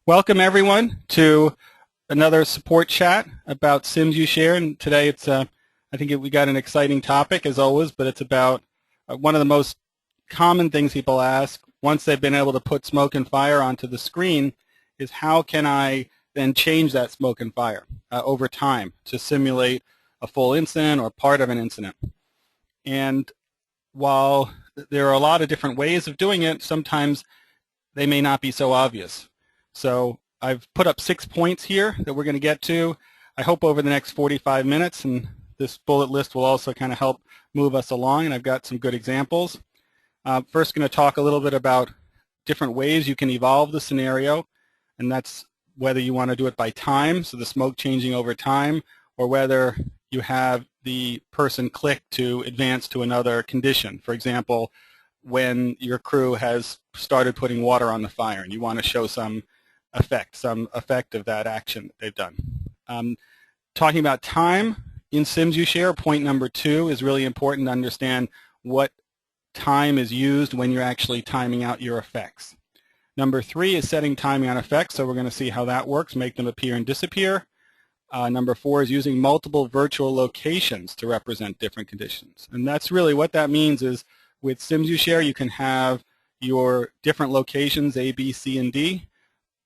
Welcome everyone to another support chat about SimsUshare, and today it's we got an exciting topic as always, but it's about one of the most common things people ask once they've been able to put smoke and fire onto the screen is how can I then change that smoke and fire over time to simulate a full incident or part of an incident. And while there are a lot of different ways of doing it, sometimes they may not be so obvious. So I've put up 6 points here that we're going to get to, I hope, over the next 45 minutes, and this bullet list will also kind of help move us along, and I've got some good examples. First, going to talk a little bit about different ways you can evolve the scenario, and that's whether you want to do it by time, so the smoke changing over time, or whether you have the person click to advance to another condition. For example, when your crew has started putting water on the fire and you want to show some effect of that action that they've done. Talking about time in SimsUshare, point number 2 is really important to understand what time is used when you're actually timing out your effects. Number 3 is setting timing on effects, so we're going to see how that works, make them appear and disappear. Number 4 is using multiple virtual locations to represent different conditions. And that's really what that means is with SimsUshare you can have your different locations A, B, C, and D.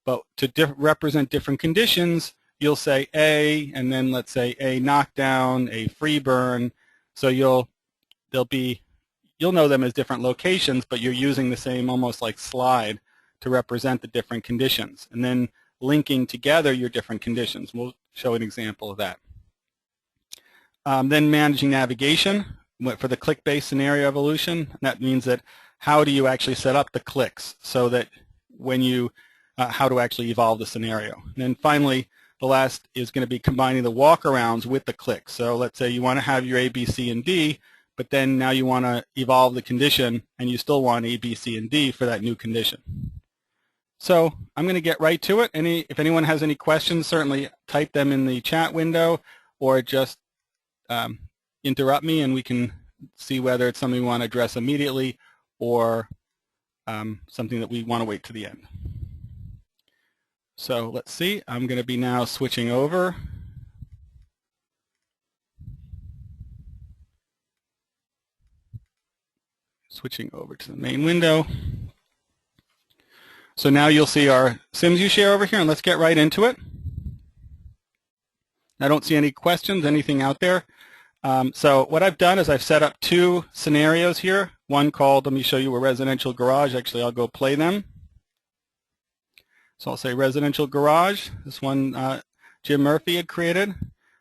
But to represent different conditions, you'll say A, and then let's say a knockdown, a free burn. So you'll know them as different locations, but you're using the same almost like slide to represent the different conditions, and then linking together your different conditions. We'll show an example of that. Then managing navigation for the click-based scenario evolution. That means that how do you actually set up the clicks so that when you how to actually evolve the scenario. And then finally, the last is going to be combining the walkarounds with the clicks. So let's say you want to have your A, B, C, and D, but then now you want to evolve the condition and you still want A, B, C, and D for that new condition. So I'm going to get right to it. If anyone has any questions, certainly type them in the chat window or just interrupt me and we can see whether it's something we want to address immediately or something that we want to wait to the end. So let's see, I'm going to be now switching over. Switching over to the main window. So now you'll see our SimsUshare over here, and let's get right into it. I don't see any questions, anything out there. So what I've done is I've set up 2 scenarios here. One called, let me show you a residential garage. Actually, I'll go play them. So I'll say residential garage. This one Jim Murphy had created.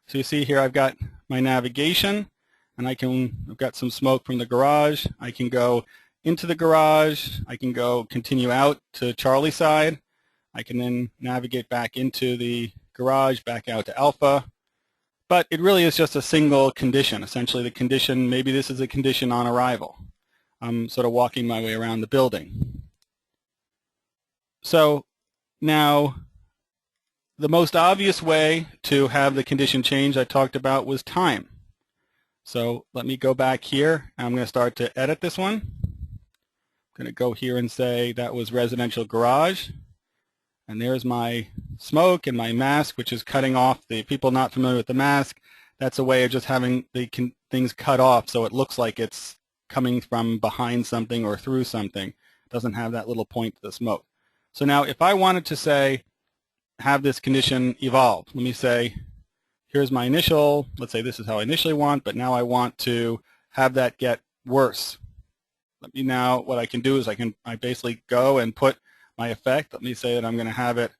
So you see here I've got my navigation, and I've got some smoke from the garage. I can go into the garage. I can go continue out to Charlie side. I can then navigate back into the garage, back out to Alpha. But it really is just a single condition. Essentially the condition, maybe this is a condition on arrival. I'm sort of walking my way around the building. So now, the most obvious way to have the condition change I talked about was time. So let me go back here. I'm going to start to edit this one. I'm going to go here and say that was residential garage. And there's my smoke and my mask, which is cutting off the people not familiar with the mask. That's a way of just having the things cut off so it looks like it's coming from behind something or through something. It doesn't have that little point to the smoke. So now if I wanted to say, have this condition evolve, let me say, here's my initial, let's say this is how I initially want, but now I want to have that get worse. Let me now, what I can do is I basically go and put my effect. Let me say that I'm going to have it,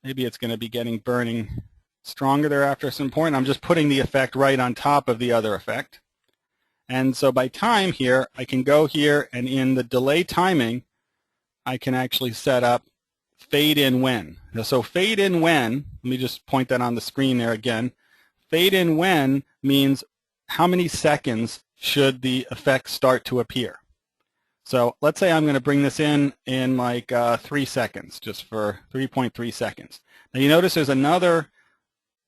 maybe it's going to be burning stronger there after some point. I'm just putting the effect right on top of the other effect. And so by time here, I can go here and in the delay timing, I can actually set up fade in when. So fade in when, let me just point that on the screen there again. Fade in when means how many seconds should the effect start to appear. So let's say I'm going to bring this in like 3 seconds, just for 3.3 seconds. Now you notice there's another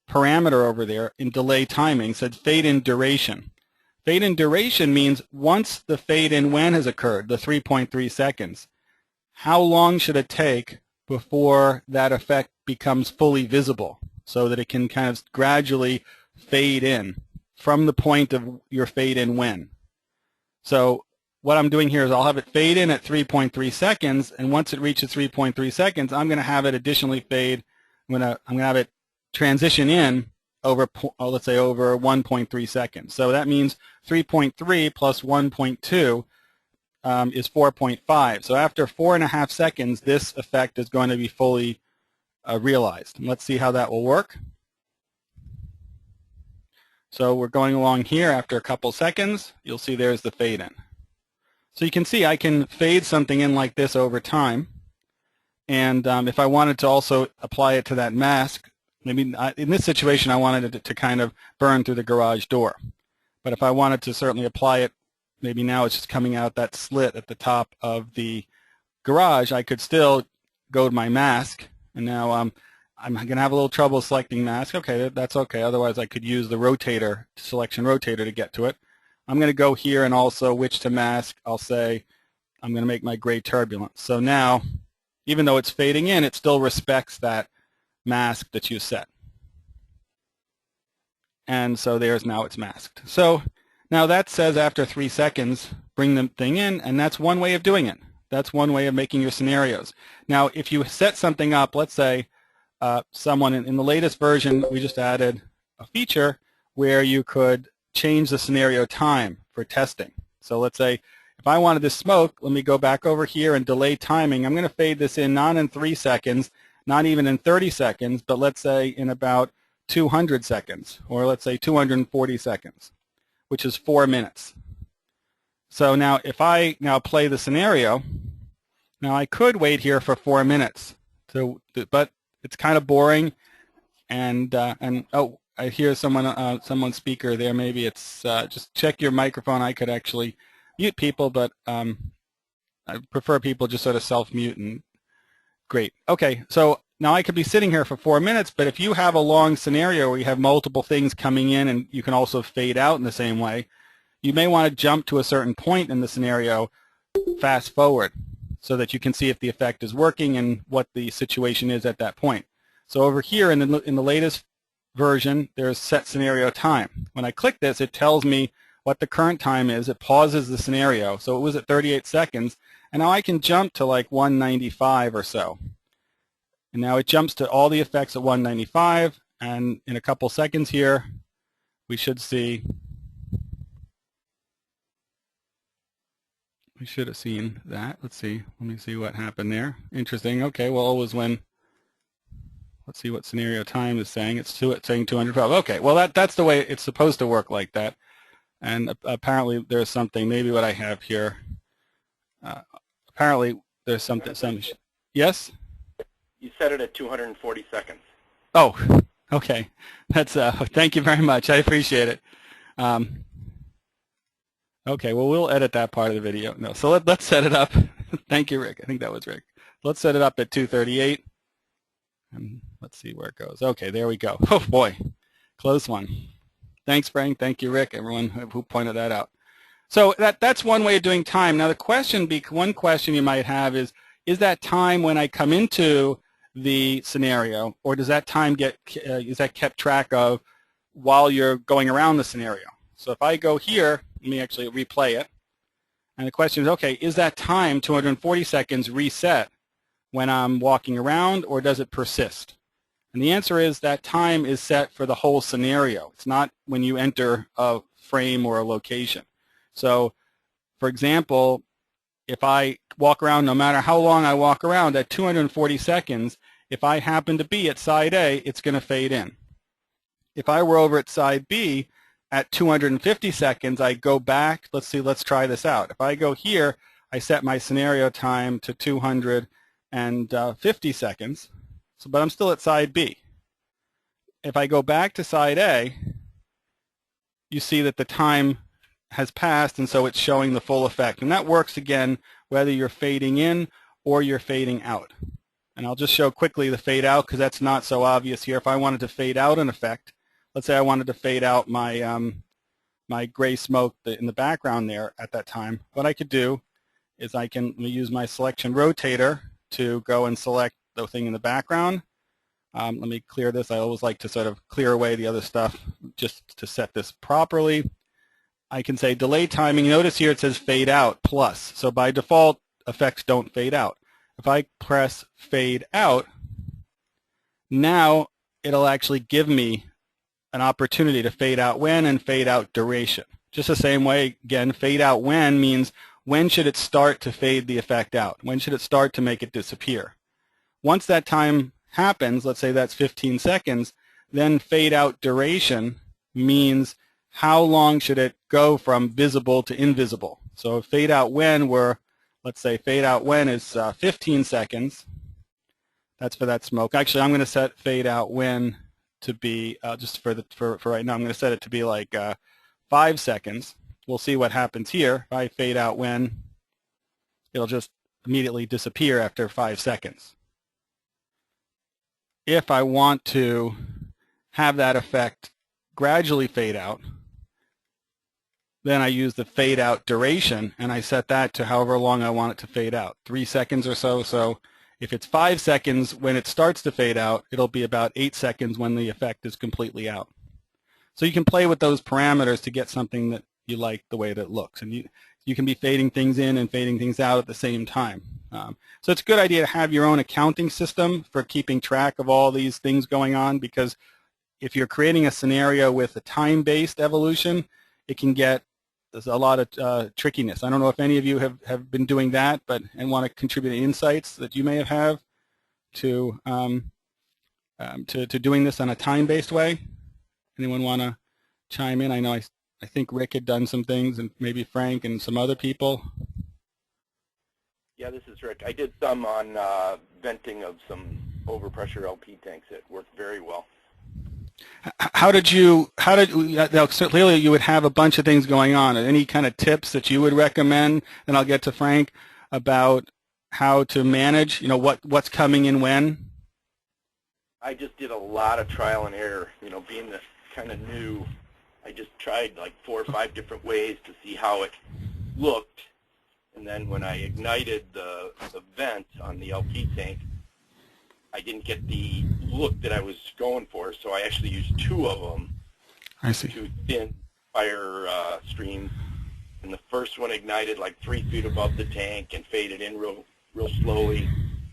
parameter over there in delay timing, said fade in duration. Fade in duration means once the fade in when has occurred, the 3.3 seconds, how long should it take before that effect becomes fully visible, so that it can kind of gradually fade in from the point of your fade in when. So what I'm doing here is I'll have it fade in at 3.3 seconds, and once it reaches 3.3 seconds, I'm going to have it additionally fade. I'm going to have it transition in over, let's say, over 1.3 seconds. So that means 3.3 plus 1.2 is 4.5. So after 4.5 seconds, this effect is going to be fully realized. And let's see how that will work. So we're going along here. After a couple seconds, you'll see there's the fade in. So you can see I can fade something in like this over time. And if I wanted to also apply it to that mask, maybe in this situation I wanted it to kind of burn through the garage door. But if I wanted to certainly apply it, maybe now it's just coming out that slit at the top of the garage, I could still go to my mask. And now I'm going to have a little trouble selecting mask. Okay, that's okay. Otherwise I could use the rotator, selection rotator, to get to it. I'm going to go here and also which to mask. I'll say I'm going to make my gray turbulence. So now, even though it's fading in, it still respects that mask that you set. And so there's, now it's masked. So now that says after 3 seconds, bring the thing in, and that's one way of doing it. That's one way of making your scenarios. Now, if you set something up, let's say someone in the latest version, we just added a feature where you could change the scenario time for testing. So let's say if I wanted to smoke, let me go back over here and delay timing. I'm going to fade this in not in 3 seconds, not even in 30 seconds, but let's say in about 200 seconds, or let's say 240 seconds, which is 4 minutes. So now if I now play the scenario, now I could wait here for 4 minutes, but it's kind of boring, and oh, I hear someone's speaker there. Maybe it's just check your microphone. I could actually mute people, but I prefer people just sort of self-mute. And great. Okay, so now I could be sitting here for 4 minutes, but if you have a long scenario where you have multiple things coming in and you can also fade out in the same way, you may want to jump to a certain point in the scenario, fast forward, so that you can see if the effect is working and what the situation is at that point. So over here in the latest version, there's set scenario time. When I click this, it tells me what the current time is. It pauses the scenario. So it was at 38 seconds, and now I can jump to like 195 or so. And now it jumps to all the effects at 195, and in a couple seconds here, we should see, we should have seen that. Let's see. Let me see what happened there. Interesting. Okay, well, it was when, let's see what scenario time is saying. It's saying 212. Okay, well, that's the way it's supposed to work, like that. And apparently there's something, maybe what I have here. Apparently there's something, yes? You set it at 240 seconds. Oh, okay. That's thank you very much. I appreciate it. Okay, well, we'll edit that part of the video. No, so let's set it up. Thank you, Rick. I think that was Rick. Let's set it up at 238. And let's see where it goes. Okay, there we go. Oh, boy. Close one. Thanks, Frank. Thank you, Rick, everyone who pointed that out. So that's one way of doing time. Now, one question you might have is that time when I come into the scenario, or does that time is that kept track of while you're going around the scenario? So if I go here, let me actually replay it. And the question is, okay, is that time, 240 seconds, reset when I'm walking around, or does it persist? And the answer is that time is set for the whole scenario. It's not when you enter a frame or a location. So, for example, if I walk around, no matter how long I walk around, at 240 seconds, if I happen to be at side A, it's going to fade in. If I were over at side B, at 250 seconds, I go back. Let's see, let's try this out. If I go here, I set my scenario time to 250 seconds, but I'm still at side B. If I go back to side A, you see that the time has passed, and so it's showing the full effect. And that works, again, whether you're fading in or you're fading out. And I'll just show quickly the fade out, because that's not so obvious here. If I wanted to fade out an effect, let's say I wanted to fade out my my gray smoke in the background there at that time, what I could do is I can use my selection rotator to go and select the thing in the background. Let me clear this. I always like to sort of clear away the other stuff just to set this properly. I can say delay timing. Notice here it says fade out plus. So by default, effects don't fade out. If I press fade out, now it'll actually give me an opportunity to fade out when and fade out duration. Just the same way, again, fade out when means when should it start to fade the effect out? When should it start to make it disappear? Once that time happens, let's say that's 15 seconds, then fade out duration means how long should it go from visible to invisible. So fade out when let's say fade out when is 15 seconds. That's for that smoke. Actually, I'm going to set fade out when to be, just for right now, I'm going to set it to be like 5 seconds. We'll see what happens here. If I fade out when, it'll just immediately disappear after 5 seconds. If I want to have that effect gradually fade out, then I use the fade out duration, and I set that to however long I want it to fade out, 3 seconds or so. So if it's 5 seconds when it starts to fade out, it'll be about 8 seconds when the effect is completely out. So you can play with those parameters to get something that you like the way that it looks. And you can be fading things in and fading things out at the same time. So it's a good idea to have your own accounting system for keeping track of all these things going on, because if you're creating a scenario with a time-based evolution, it can get there's a lot of trickiness. I don't know if any of you have been doing that, and want to contribute insights that you may have to doing this on a time-based way. Anyone want to chime in? I know I think Rick had done some things, and maybe Frank and some other people. Yeah, this is Rick. I did some on venting of some overpressure LP tanks. It worked very well. Now, so clearly you would have a bunch of things going on. Any kind of tips that you would recommend? Then I'll get to Frank about how to manage, what's coming in when. I just did a lot of trial and error. Being this kind of new, I just tried like 4 or 5 different ways to see how it looked. And then when I ignited the vent on the LP tank, I didn't get the look that I was going for, so I actually used 2 of them. I see. 2 thin fire streams. And the first one ignited like 3 feet above the tank and faded in real slowly.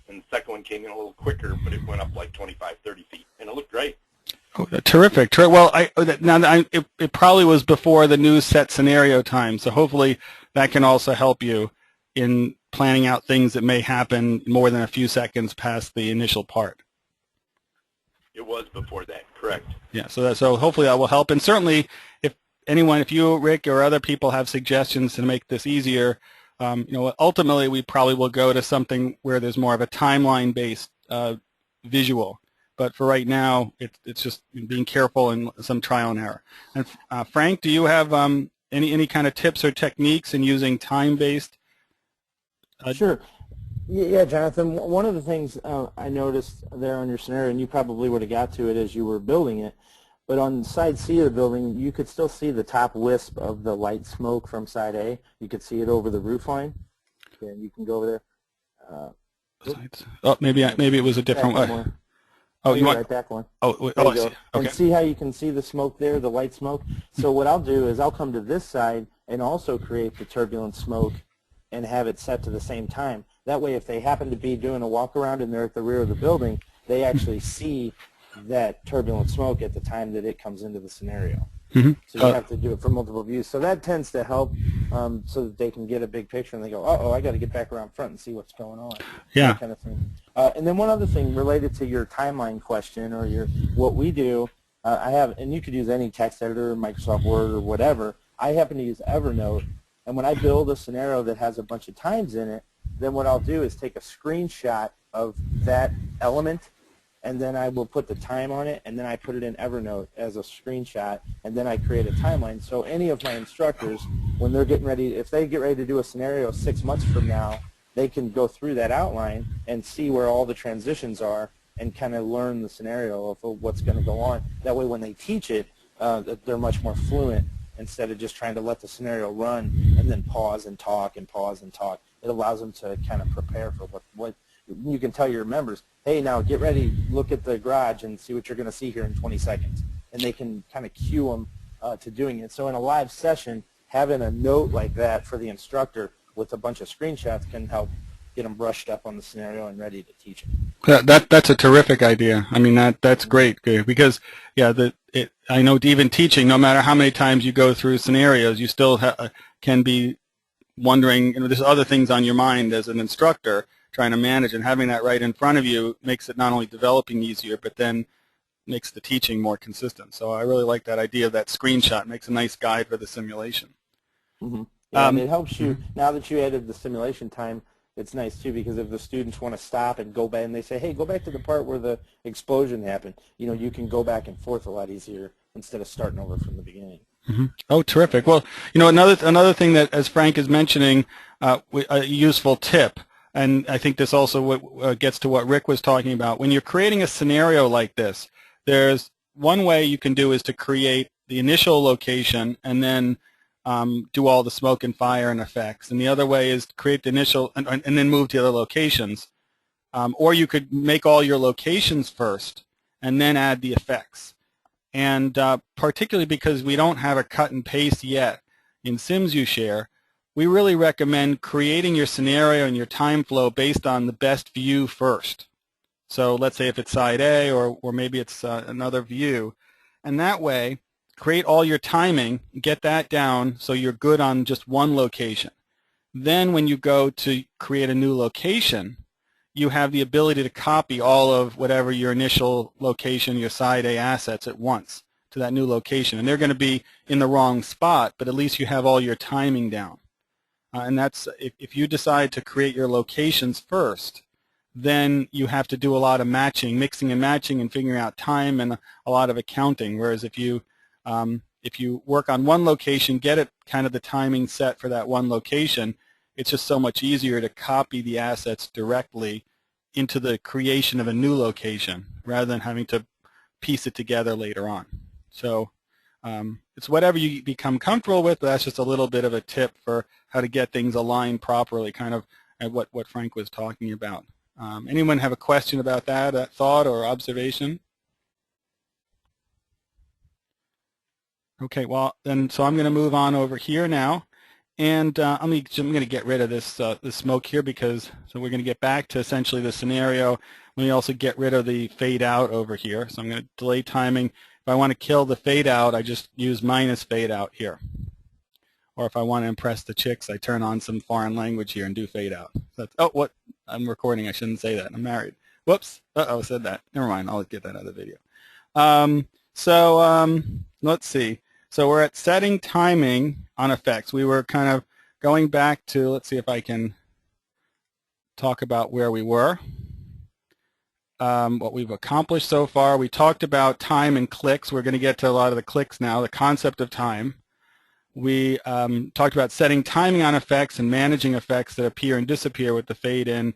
And the second one came in a little quicker, but it went up like 25, 30 feet. And it looked great. Oh, terrific. Well, it probably was before the new set scenario time, so hopefully that can also help you in planning out things that may happen more than a few seconds past the initial part. It was before that, correct. Yeah, so hopefully that will help. And certainly if you, Rick, or other people have suggestions to make this easier, ultimately we probably will go to something where there's more of a timeline-based visual. But for right now, it's just being careful and some trial and error. And Frank, do you have any kind of tips or techniques in using time-based? Sure. Yeah, Jonathan, one of the things I noticed there on your scenario, and you probably would have got to it as you were building it, but on side C of the building, you could still see the top wisp of the light smoke from side A. You could see it over the roof line. Okay, and you can go over there. Maybe it was a different way. More. Oh, you want right back one? Oh, I see. Okay. Okay. And see how you can see the smoke there, the light smoke? So what I'll do is I'll come to this side and also create the turbulent smoke and have it set to the same time. That way, if they happen to be doing a walk around and they're at the rear of the building, they actually see that turbulent smoke at the time that it comes into the scenario. Mm-hmm. So you have to do it from multiple views. So that tends to help so that they can get a big picture and they go, uh-oh, I got to get back around front and see what's going on. Yeah. That kind of thing. And then one other thing related to your timeline question or what we do, I have, and you could use any text editor, Microsoft Word or whatever. I happen to use Evernote. And when I build a scenario that has a bunch of times in it, then what I'll do is take a screenshot of that element, and then I will put the time on it, and then I put it in Evernote as a screenshot, and then I create a timeline. So any of my instructors, when they're getting ready, if they get ready to do a scenario 6 months from now, they can go through that outline and see where all the transitions are and kind of learn the scenario of what's going to go on. That way when they teach it, they're much more fluent instead of just trying to let the scenario run and then pause and talk and pause and talk. It allows them to kind of prepare for you can tell your members, hey, now get ready, look at the garage and see what you're going to see here in 20 seconds. And they can kind of cue them to doing it. So in a live session, having a note like that for the instructor with a bunch of screenshots can help get them brushed up on the scenario and ready to teach it. That's a terrific idea. I mean, that's great, because yeah, I know even teaching, no matter how many times you go through scenarios, you still can be wondering, there's other things on your mind as an instructor trying to manage, and having that right in front of you makes it not only developing easier, but then makes the teaching more consistent. So I really like that idea of that screenshot. It makes a nice guide for the simulation. Mm-hmm. Yeah, and it helps you, now that you added the simulation time, it's nice too, because if the students want to stop and go back and they say, hey, go back to the part where the explosion happened, you can go back and forth a lot easier instead of starting over from the beginning. Mm-hmm. Oh, terrific. Well, another thing that, as Frank is mentioning, a useful tip, and I think this also gets to what Rick was talking about. When you're creating a scenario like this, there's one way you can do is to create the initial location and then do all the smoke and fire and effects. And the other way is to create the initial and then move to other locations. Or you could make all your locations first and then add the effects. And particularly because we don't have a cut and paste yet in SimsUshare, we really recommend creating your scenario and your time flow based on the best view first. So let's say if it's side A or maybe it's another view. And that way, create all your timing, get that down so you're good on just one location. Then when you go to create a new location, you have the ability to copy all of whatever your initial location, your side A assets at once to that new location. And they're going to be in the wrong spot, but at least you have all your timing down. And that's, if you decide to create your locations first, then you have to do a lot of matching, mixing and matching and figuring out time and a lot of accounting. Whereas if you work on one location, get it kind of the timing set for that one location, it's just so much easier to copy the assets directly into the creation of a new location rather than having to piece it together later on. So it's whatever you become comfortable with, but that's just a little bit of a tip for how to get things aligned properly, kind of at what Frank was talking about. Anyone have a question about that thought or observation? Okay, well, then, so I'm going to move on over here now. And I'm going to get rid of this smoke here because so we're going to get back to essentially the scenario. Let me also get rid of the fade out over here. So I'm going to delay timing. If I want to kill the fade out, I just use minus fade out here. Or if I want to impress the chicks, I turn on some foreign language here and do fade out. So that's, oh, what? I'm recording. I shouldn't say that. I'm married. Whoops. Uh-oh, I said that. Never mind. I'll get that out of the video. Let's see. So we're at setting timing on effects. We were kind of going back to, let's see if I can talk about where we were, what we've accomplished so far. We talked about time and clicks. We're going to get to a lot of the clicks now, the concept of time. We talked about setting timing on effects and managing effects that appear and disappear with the fade in,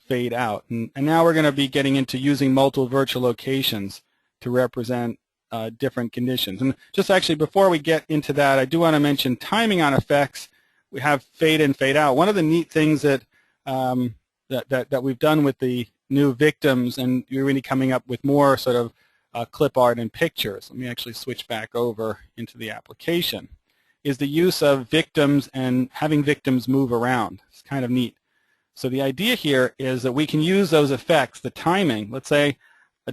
fade out. And now we're going to be getting into using multiple virtual locations to represent different conditions. And just actually before we get into that, I do want to mention timing on effects. We have fade in, fade out. One of the neat things that that we've done with the new victims, and you're really coming up with more sort of clip art and pictures. Let me actually switch back over into the application. Is the use of victims and having victims move around. It's kind of neat. So the idea here is that we can use those effects, the timing, let's say,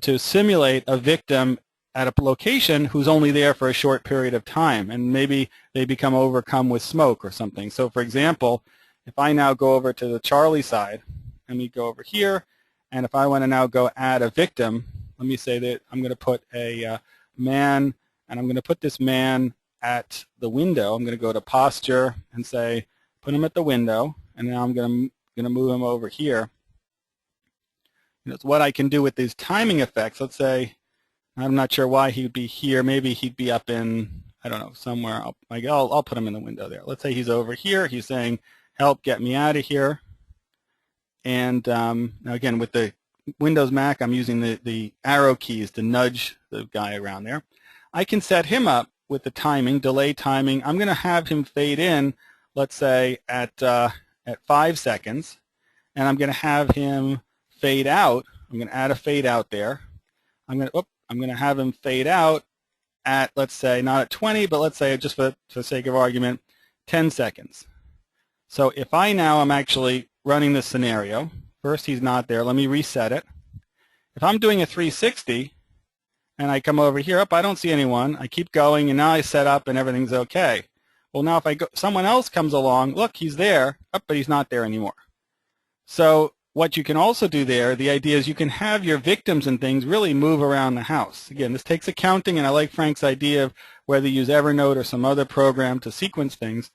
to simulate a victim at a location who's only there for a short period of time, and maybe they become overcome with smoke or something. So for example, if I now go over to the Charlie side, let me go over here, and if I want to now go add a victim, let me say that I'm going to put a man, and I'm going to put this man at the window. I'm going to go to posture and say put him at the window, and now I'm going to move him over here. And it's what I can do with these timing effects. Let's say I'm not sure why he'd be here. Maybe he'd be up in, I don't know, somewhere. I'll put him in the window there. Let's say he's over here. He's saying, help, get me out of here. And now again, with the Windows Mac, I'm using the arrow keys to nudge the guy around there. I can set him up with the timing, delay timing. I'm going to have him fade in, let's say, at 5 seconds. And I'm going to have him fade out. I'm going to add a fade out there. I'm going to have him fade out at, let's say, not at 20, but let's say, just for the sake of argument, 10 seconds. So if I now am actually running this scenario, first he's not there, let me reset it. If I'm doing a 360 and I come over here, I don't see anyone, I keep going, and now I set up and everything's okay. Well, now if I go, someone else comes along, look, he's there, but he's not there anymore. So what you can also do there, the idea is you can have your victims and things really move around the house. Again, this takes accounting, and I like Frank's idea of whether you use Evernote or some other program to sequence things.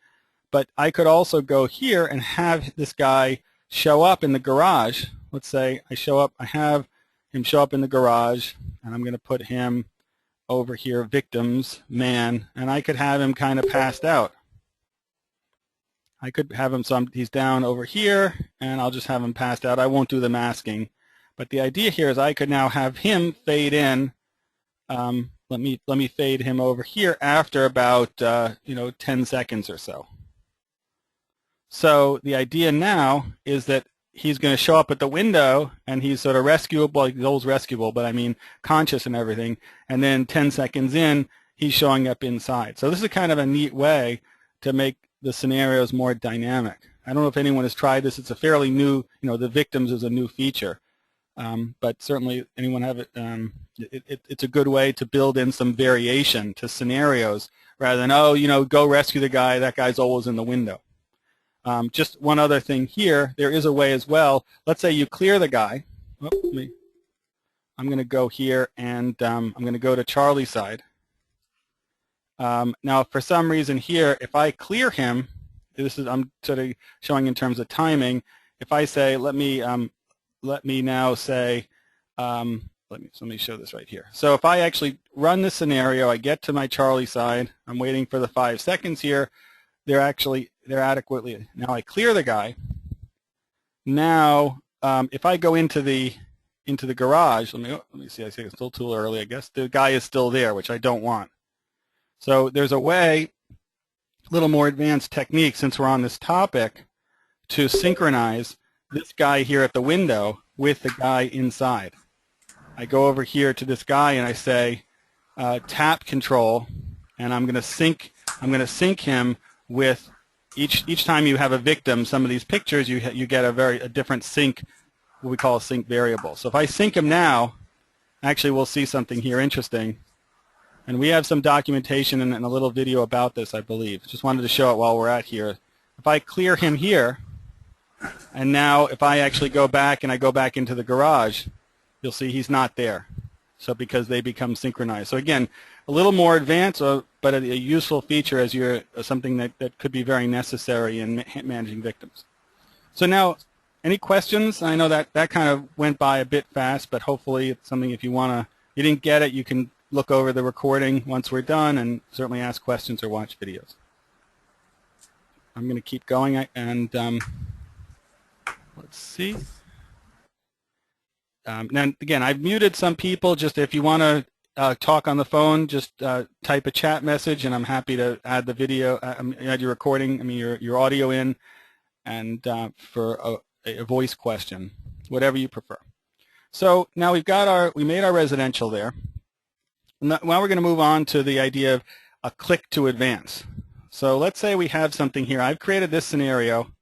But I could also go here and have this guy show up in the garage. Let's say I have him show up in the garage, and I'm going to put him over here, victims, man, and I could have him kind of passed out. I could have him, he's down over here, and I'll just have him passed out. I won't do the masking. But the idea here is I could now have him fade in. Let me fade him over here after about 10 seconds or so. So the idea now is that he's going to show up at the window, and he's sort of rescuable. He's always rescuable, but I mean conscious and everything. And then 10 seconds in, he's showing up inside. So this is kind of a neat way to make the scenarios more dynamic. I don't know if anyone has tried this. It's a fairly new, the victims is a new feature. But certainly anyone have it, it's a good way to build in some variation to scenarios rather than, go rescue the guy, that guy's always in the window. Just one other thing here, there is a way as well. Let's say you clear the guy. I'm going to go here, and I'm going to go to Charlie's side. Now, for some reason here, if I clear him, I'm sort of showing in terms of timing. If I say, let me now say, let me show this right here. So if I actually run this scenario, I get to my Charlie side. I'm waiting for the 5 seconds here. They're adequately. Now I clear the guy. Now, if I go into the garage, let me see. I think it's still too early. I guess the guy is still there, which I don't want. So there's a way, a little more advanced technique, since we're on this topic, to synchronize this guy here at the window with the guy inside. I go over here to this guy and I say tap control, and I'm going to sync him with each time you have a victim. Some of these pictures you get a different sync, what we call a sync variable. So if I sync him now, actually we'll see something here interesting. And we have some documentation and a little video about this, I believe. Just wanted to show it while we're at here. If I clear him here, and now if I actually go back and I go back into the garage, you'll see he's not there. So because they become synchronized. So again, a little more advanced, but a useful feature as something that could be very necessary in managing victims. So now, any questions? I know that kind of went by a bit fast, but hopefully it's something, if you didn't get it, you can look over the recording once we're done and certainly ask questions or watch videos. I'm going to keep going, and let's see. Now, again, I've muted some people. Just if you want to talk on the phone, just type a chat message, and I'm happy to add the video, add your recording, your audio in, and for a voice question, whatever you prefer. So now we made our residential there. Now we're going to move on to the idea of a click to advance. So let's say we have something here. I've created this scenario.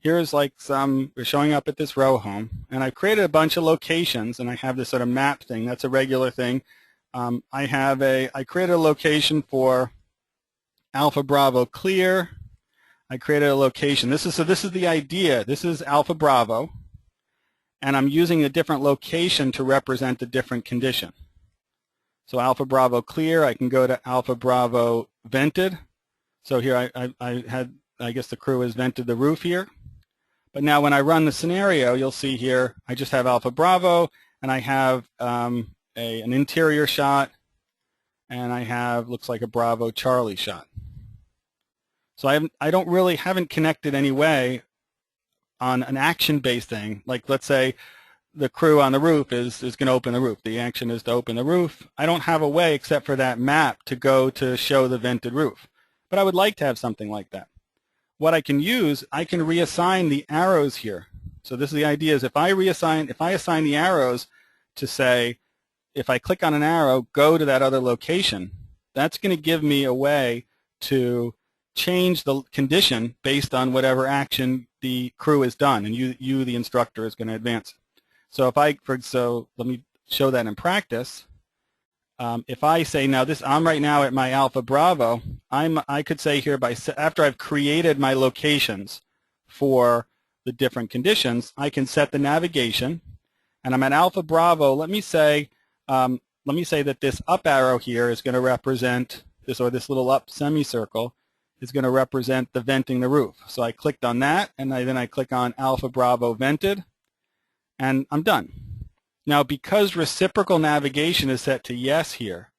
Here's we're showing up at this row home, and I've created a bunch of locations, and I have this sort of map thing. That's a regular thing. I created a location for Alpha Bravo clear. I created a location. This is the idea. This is Alpha Bravo, and I'm using a different location to represent a different condition. So Alpha Bravo clear, I can go to Alpha Bravo vented. So here I guess the crew has vented the roof here. But now when I run the scenario, you'll see here I just have Alpha Bravo, and I have an interior shot, and I have, looks like a Bravo Charlie shot. So I haven't connected any way on an action-based thing. Like, let's say the crew on the roof is going to open the roof. The action is to open the roof. I don't have a way except for that map to go to show the vented roof. But I would like to have something like that. What I can use, I can reassign the arrows here. So this is the idea is if I assign the arrows to say, if I click on an arrow, go to that other location, that's going to give me a way to change the condition based on whatever action the crew has done, and you the instructor, is going to advance. So so let me show that in practice. If I say now I'm right now at my Alpha Bravo, I could say here after I've created my locations for the different conditions, I can set the navigation, and I'm at Alpha Bravo. Let me say that this up arrow here is going to represent this little up semicircle is going to represent the venting the roof. So I clicked on that, and then I click on Alpha Bravo vented, and I'm done. Now, because reciprocal navigation is set to yes here,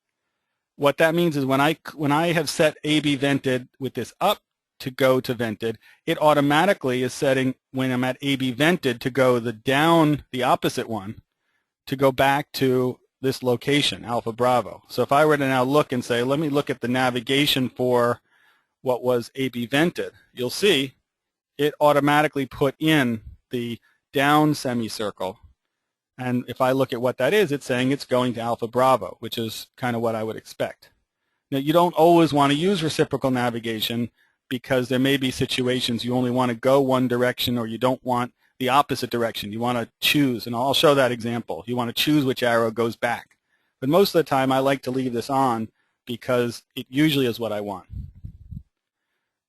what that means is when I have set AB vented with this up to go to vented, it automatically is setting when I'm at AB vented to go the opposite one, to go back to this location, Alpha Bravo. So if I were to now look and say, let me look at the navigation for what was AB vented, you'll see it automatically put in the down semicircle. And if I look at what that is, it's saying it's going to Alpha Bravo, which is kind of what I would expect. Now, you don't always want to use reciprocal navigation because there may be situations you only want to go one direction or you don't want the opposite direction. You want to choose, and I'll show that example. You want to choose which arrow goes back. But most of the time, I like to leave this on because it usually is what I want.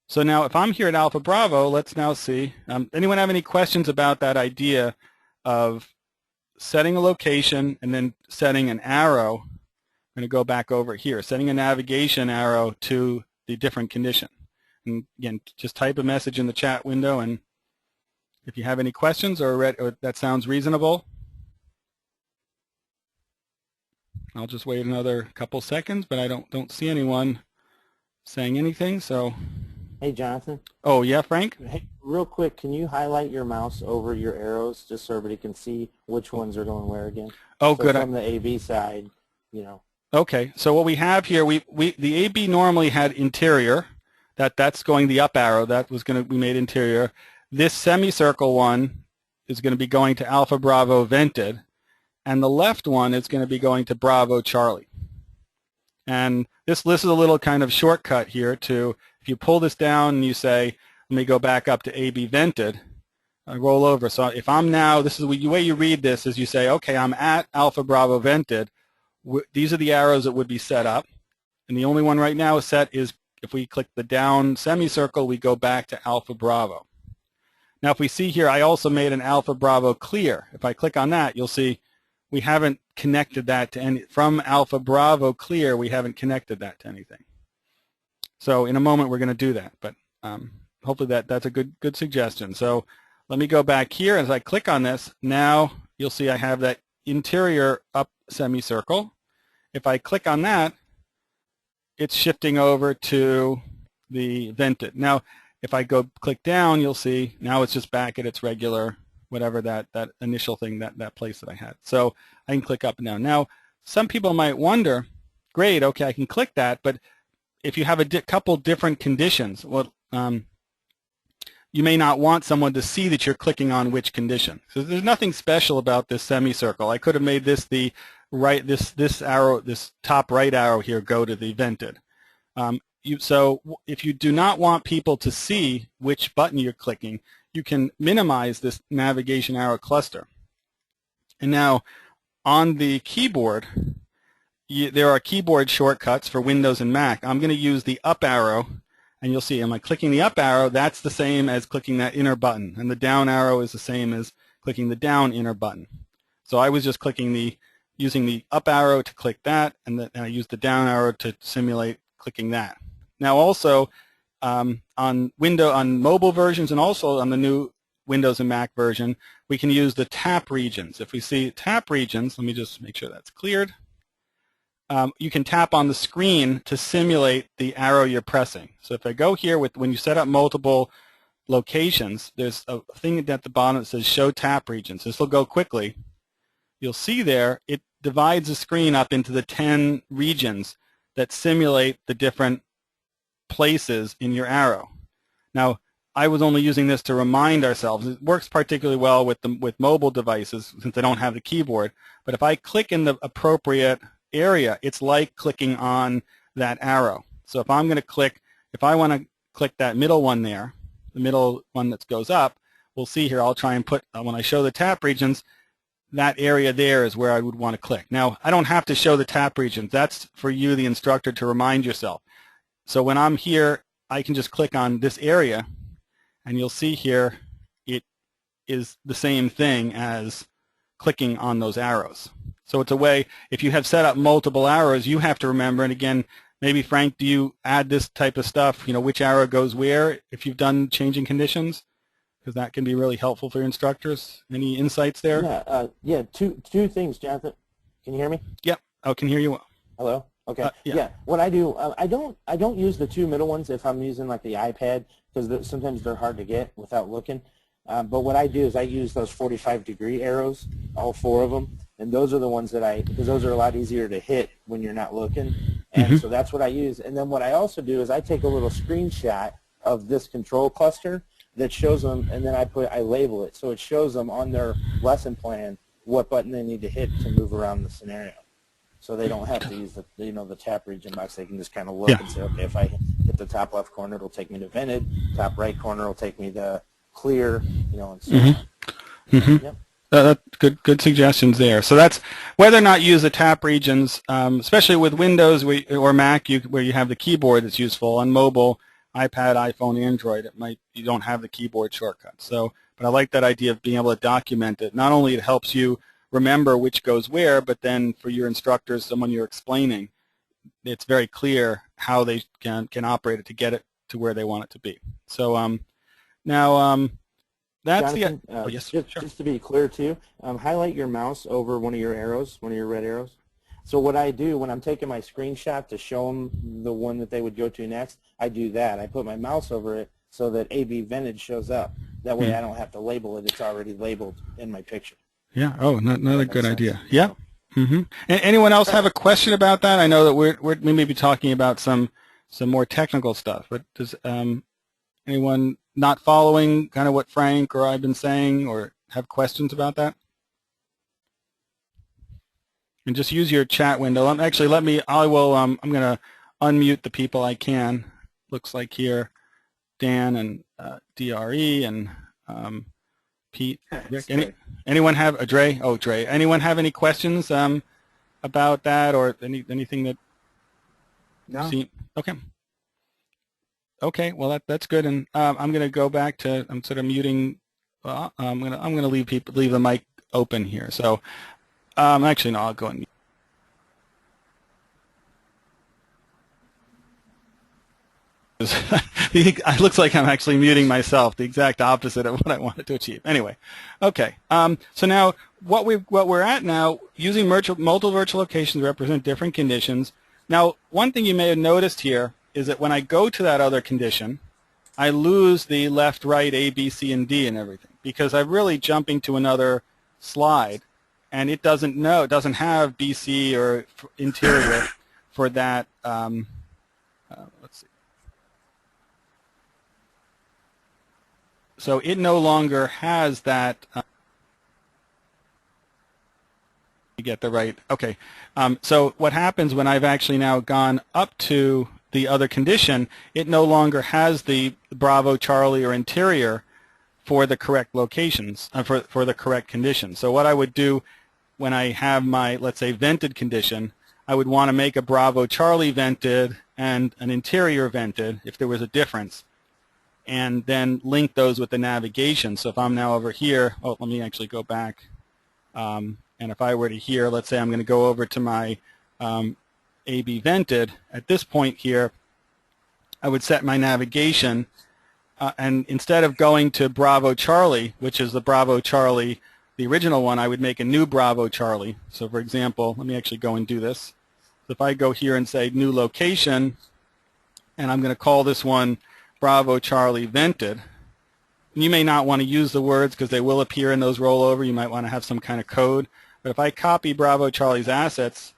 So now if I'm here at Alpha Bravo, let's now see. Anyone have any questions about that idea of setting a location and then setting an arrow? I'm going to go back over here, setting a navigation arrow to the different condition. And again, just type a message in the chat window, and if you have any questions or that sounds reasonable, I'll just wait another couple seconds, but I don't see anyone saying anything, so. Hey, Jonathan. Oh, yeah, Frank? Hey, real quick, can you highlight your mouse over your arrows just so everybody can see which ones are going where again? Oh, so good. From the AB side, you know. Okay, so what we have here, the AB normally had interior. That's going the up arrow. That was going to be made interior. This semicircle one is going to be going to Alpha Bravo vented, and the left one is going to be going to Bravo Charlie. And this is a little kind of shortcut here to, if you pull this down and you say, let me go back up to AB vented, I roll over. So if I'm now, this is the way you read this is you say, okay, I'm at Alpha Bravo vented. These are the arrows that would be set up. And the only one right now set is if we click the down semicircle, we go back to Alpha Bravo. Now if we see here, I also made an Alpha Bravo clear. If I click on that, you'll see we haven't connected that to any, from Alpha Bravo clear, we haven't connected that to anything. So in a moment we're going to do that, but hopefully that's a good suggestion. So let me go back here. As I click on this, now you'll see I have that interior up semicircle. If I click on that, it's shifting over to the vented. Now if I go click down, you'll see now it's just back at its regular, whatever that initial thing, that place that I had. So I can click up and down. Now some people might wonder, great, okay, I can click that, but if you have a couple different conditions, well, you may not want someone to see that you're clicking on which condition. So there's nothing special about this semicircle. I could have made this the right, this arrow, this top right arrow here go to the vented. So if you do not want people to see which button you're clicking, you can minimize this navigation arrow cluster. And now on the keyboard, there are keyboard shortcuts for Windows and Mac. I'm going to use the up arrow, and you'll see, am I clicking the up arrow? That's the same as clicking that inner button, and the down arrow is the same as clicking the down inner button. So I was just using the up arrow to click that, and I used the down arrow to simulate clicking that. Now also on mobile versions and also on the new Windows and Mac version, we can use the tap regions. If we see tap regions, let me just make sure that's cleared. You can tap on the screen to simulate the arrow you're pressing. So if I go here, when you set up multiple locations, there's a thing at the bottom that says Show Tap Regions. This will go quickly. You'll see there it divides the screen up into the 10 regions that simulate the different places in your arrow. Now, I was only using this to remind ourselves. It works particularly well with mobile devices since they don't have the keyboard. But if I click in the appropriate area, it's like clicking on that arrow. So if I'm going to click, if I want to click that middle one there, the middle one that goes up, we'll see here, I'll try and put, when I show the tap regions, that area there is where I would want to click. Now, I don't have to show the tap regions. That's for you, the instructor, to remind yourself. So when I'm here, I can just click on this area, and you'll see here it is the same thing as clicking on those arrows. So it's a way, if you have set up multiple arrows, you have to remember, and again, maybe Frank, do you add this type of stuff, which arrow goes where if you've done changing conditions? Because that can be really helpful for your instructors. Any insights there? Yeah, yeah. Two things, Jonathan. Can you hear me? Yep. I can hear you well. Hello. Okay. Yeah. What I do, I don't use the two middle ones if I'm using like the iPad because sometimes they're hard to get without looking. But what I do is I use those 45-degree arrows, all four of them, and those are the ones that because those are a lot easier to hit when you're not looking, and so that's what I use. And then what I also do is I take a little screenshot of this control cluster that shows them, and then I label it so it shows them on their lesson plan what button they need to hit to move around the scenario. So they don't have to use the tap region box. They can just kind of look and say, okay, if I hit the top left corner, it'll take me to vented. Top right corner will take me to clear. And so on. Yep. That's good suggestions there. So that's whether or not you use the tap regions, especially with Windows or Mac, where you have the keyboard that's useful. On mobile, iPad, iPhone, Android, you don't have the keyboard shortcut. So, but I like that idea of being able to document it. Not only it helps you remember which goes where, but then for your instructors, someone you're explaining, it's very clear how they can operate it to get it to where they want it to be. So now that's Jonathan, yes, just to be clear too, highlight your mouse over one of your arrows, one of your red arrows. So what I do when I'm taking my screenshot to show them the one that they would go to next, I do that. I put my mouse over it so that AB Vintage shows up. That way I don't have to label it. It's already labeled in my picture. Yeah. Oh, another good idea. Yeah. Anyone else have a question about that? I know that we may be talking about some more technical stuff, but does anyone not following kind of what Frank or I've been saying or have questions about that? And just use your chat window. Actually, I'm going to unmute the people I can. Looks like here, Dan and DRE and Pete. Anyone have Dre? Oh, Dre. Anyone have any questions about that or anything that? No. Okay. Okay. Well, that's good. And I'm going to go back to. I'm sort of muting. Well, I'm going to leave the mic open here. So. Actually, no, I'll go and mute. It looks like I'm actually muting myself, the exact opposite of what I wanted to achieve. Anyway, okay. So now what we're at now, using multiple virtual locations to represent different conditions. Now, one thing you may have noticed here is that when I go to that other condition, I lose the left, right, A, B, C, and D and everything because I'm really jumping to another slide. And it doesn't have BC or interior for that. Let's see. So it no longer has that. You get the right. Okay. So what happens when I've actually now gone up to the other condition? It no longer has the Bravo, Charlie, or interior for the correct locations for the correct conditions. So what I would do when I have my, let's say, vented condition, I would want to make a Bravo Charlie vented and an interior vented if there was a difference, and then link those with the navigation. So if I'm now over here, let me actually go back, and if I were to here, let's say I'm going to go over to my AB vented, at this point here, I would set my navigation, and instead of going to Bravo Charlie, which is the Bravo Charlie, the original one, I would make a new Bravo Charlie. So for example, let me actually go and do this. So if I go here and say new location, and I'm going to call this one Bravo Charlie vented, you may not want to use the words because they will appear in those rollover. You might want to have some kind of code. But if I copy Bravo Charlie's assets,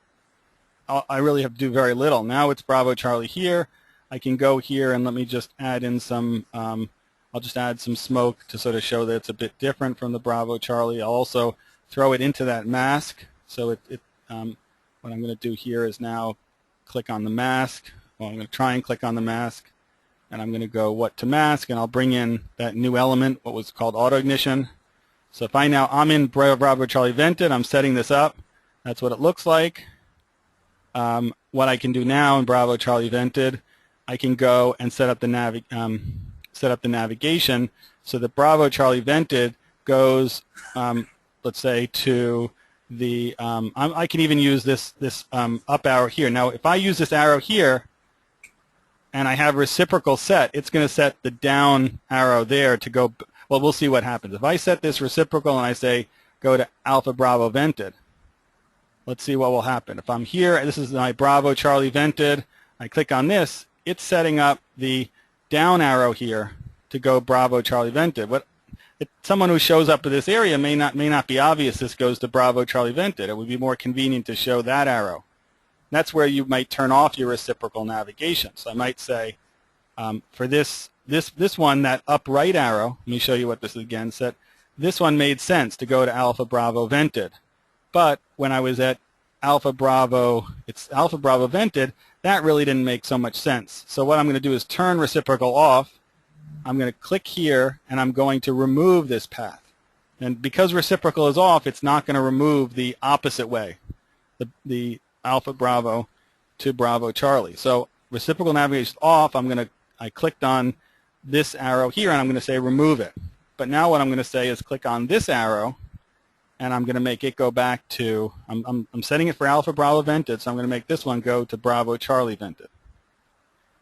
I really have to do very little. Now it's Bravo Charlie here. I can go here and let me just add in some, I'll I'll just add some smoke to sort of show that it's a bit different from the Bravo Charlie. I'll also throw it into that mask. So what I'm going to do here is now click on the mask. Well, I'm going to try and click on the mask, and I'm going to go what to mask, and I'll bring in that new element, what was called auto ignition. So if I'm in Bravo Charlie vented, I'm setting this up. That's what it looks like. What I can do now in Bravo Charlie vented, I can go and set up the navigation so that Bravo Charlie vented goes, let's say, to the. I can even use this up arrow here. Now, if I use this arrow here, and I have reciprocal set, it's going to set the down arrow there to go. Well, we'll see what happens. If I set this reciprocal and I say go to Alpha Bravo vented, let's see what will happen. If I'm here, this is my Bravo Charlie vented, I click on this, it's setting up the down arrow here to go Bravo Charlie vented. Someone who shows up to this area may not be obvious this goes to Bravo Charlie vented. It would be more convenient to show that arrow. That's where you might turn off your reciprocal navigation. So I might say for this one, that up right arrow, let me show you what this is again, this one made sense to go to Alpha Bravo vented. But when I was at Alpha Bravo vented, that really didn't make so much sense. So what I'm going to do is turn reciprocal off. I'm going to click here, and I'm going to remove this path. And because reciprocal is off, it's not going to remove the opposite way, the Alpha Bravo to Bravo Charlie. So reciprocal navigation is off. I clicked on this arrow here, and I'm going to say remove it. But now what I'm going to say is click on this arrow, and I'm going to make it go back to, I'm setting it for Alpha Bravo vented, so I'm going to make this one go to Bravo Charlie vented.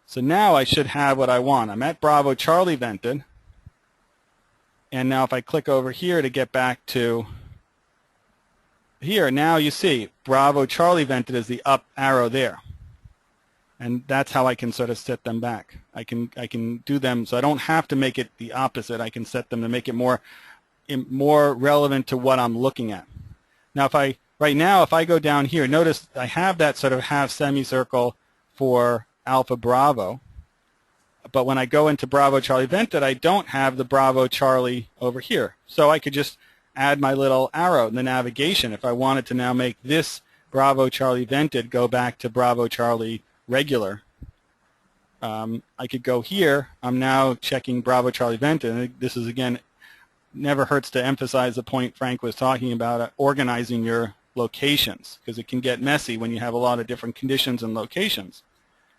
So now I should have what I want. I'm at Bravo Charlie vented, and now if I click over here to get back to here, now you see Bravo Charlie vented is the up arrow there. And that's how I can sort of set them back. I can do them so I don't have to make it the opposite. I can set them to make it more relevant to what I'm looking at. Now, right now, if I go down here, notice I have that sort of half semicircle for Alpha Bravo. But when I go into Bravo Charlie vented, I don't have the Bravo Charlie over here. So I could just add my little arrow in the navigation if I wanted to now make this Bravo Charlie vented go back to Bravo Charlie regular. I could go here. I'm now checking Bravo Charlie vented. And this is, again, never hurts to emphasize the point Frank was talking about, organizing your locations, because it can get messy when you have a lot of different conditions and locations.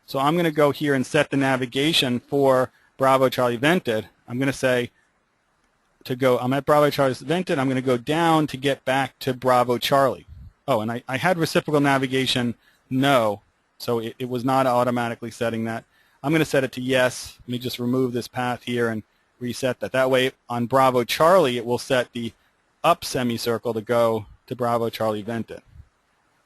So I'm going to go here and set the navigation for Bravo Charlie vented. I'm going to say I'm at Bravo Charlie vented. I'm going to go down to get back to Bravo Charlie. Oh, and I had reciprocal navigation no, so it was not automatically setting that. I'm going to set it to yes. Let me just remove this path here and reset that. That way on Bravo Charlie it will set the up semicircle to go to Bravo Charlie vented.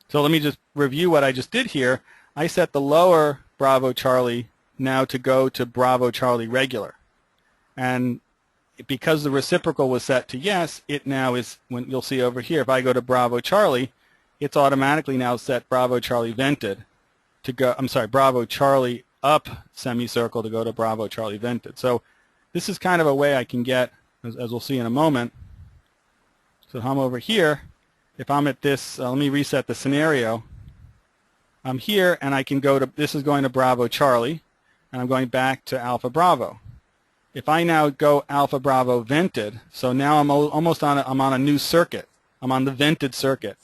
So let me just review what I just did here. I set the lower Bravo Charlie now to go to Bravo Charlie regular. And because the reciprocal was set to yes, it now is, when you'll see over here, if I go to Bravo Charlie, it's automatically now set Bravo Charlie vented to go, Bravo Charlie up semicircle to go to Bravo Charlie vented. So this is kind of a way I can get, as we'll see in a moment. So if I'm over here, if I'm at this, let me reset the scenario. I'm here and I can go to, this is going to Bravo Charlie, and I'm going back to Alpha Bravo. If I now go Alpha Bravo vented, so now I'm almost on I'm on a new circuit. I'm on the vented circuit.